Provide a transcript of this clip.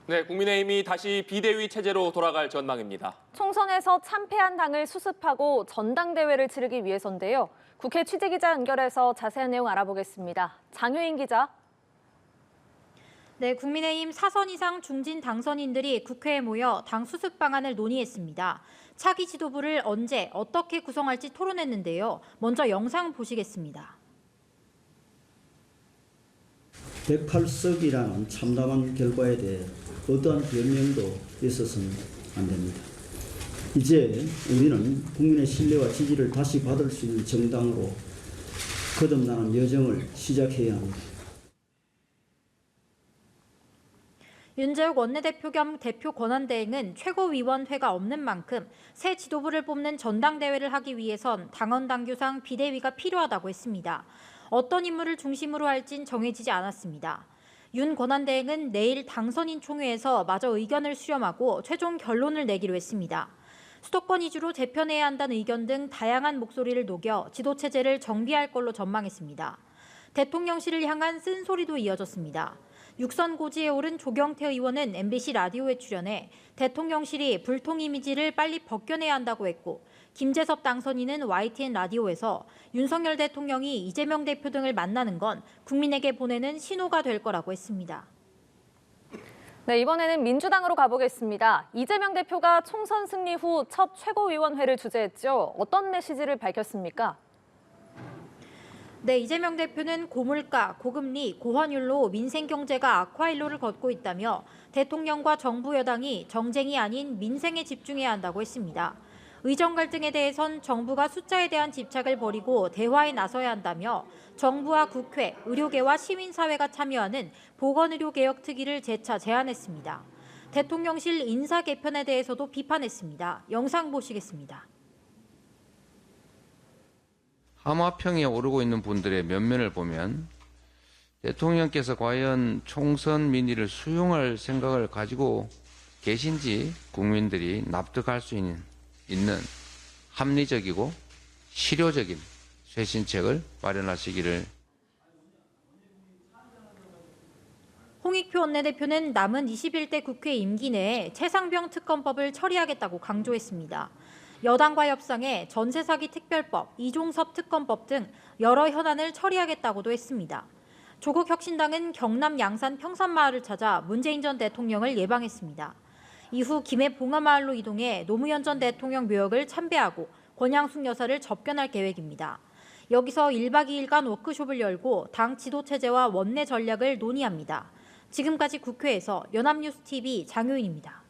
네, 국민의힘이 다시 비대위 체제로 돌아갈 전망입니다. 총선에서 참패한 당을 수습하고 전당대회를 치르기 위해서인데요. 국회 취재기자 연결해서 자세한 내용 알아보겠습니다. 장효인 기자. 네, 국민의힘 4선 이상 중진 당선인들이 국회에 모여 당 수습 방안을 논의했습니다. 차기 지도부를 언제 어떻게 구성할지 토론했는데요. 먼저 영상 보시겠습니다. 108석이라는 참담한 결과에 대해 어떠한 변명도 있어서는 안 됩니다. 이제 우리는 국민의 신뢰와 지지를 다시 받을 수 있는 정당으로 거듭나는 여정을 시작해야 합니다. 윤재욱 원내대표 겸 대표 권한대행은 최고위원회가 없는 만큼 새 지도부를 뽑는 전당대회를 하기 위해선 당헌 당규상 비대위가 필요하다고 했습니다. 어떤 인물을 중심으로 할진 정해지지 않았습니다. 윤 권한대행은 내일 당선인 총회에서 마저 의견을 수렴하고 최종 결론을 내기로 했습니다. 수도권 위주로 재편해야 한다는 의견 등 다양한 목소리를 녹여 지도체제를 정비할 걸로 전망했습니다. 대통령실을 향한 쓴소리도 이어졌습니다. 육선 고지에 오른 조경태 의원은 MBC 라디오에 출연해 대통령실이 불통 이미지를 빨리 벗겨내야 한다고 했고, 김재섭 당선인은 YTN 라디오에서 윤석열 대통령이 이재명 대표 등을 만나는 건 국민에게 보내는 신호가 될 거라고 했습니다. 네, 이번에는 민주당으로 가보겠습니다. 이재명 대표가 총선 승리 후 첫 최고위원회를 주재했죠. 어떤 메시지를 밝혔습니까? 네, 이재명 대표는 고물가, 고금리, 고환율로 민생 경제가 악화일로를 걷고 있다며 대통령과 정부 여당이 정쟁이 아닌 민생에 집중해야 한다고 했습니다. 의정 갈등에 대해선 정부가 숫자에 대한 집착을 버리고 대화에 나서야 한다며 정부와 국회, 의료계와 시민사회가 참여하는 보건의료개혁 특위를 재차 제안했습니다. 대통령실 인사 개편에 대해서도 비판했습니다. 영상 보시겠습니다. 하마평에 오르고 있는 분들의 면면을 보면 대통령께서 과연 총선 민의를 수용할 생각을 가지고 계신지 국민들이 납득할 수 있는 합리적이고 실효적인 쇄신책을 마련하시기를. 홍익표 원내대표는 남은 21대 국회 임기 내에 최상병 특검법을 처리하겠다고 강조했습니다. 여당과 협상해 전세사기 특별법, 이종섭 특검법 등 여러 현안을 처리하겠다고도 했습니다. 조국 혁신당은 경남 양산 평산마을을 찾아 문재인 전 대통령을 예방했습니다. 이후 김해 봉하마을로 이동해 노무현 전 대통령 묘역을 참배하고 권양숙 여사를 접견할 계획입니다. 여기서 1박 2일간 워크숍을 열고 당 지도체제와 원내 전략을 논의합니다. 지금까지 국회에서 연합뉴스TV 장효인입니다.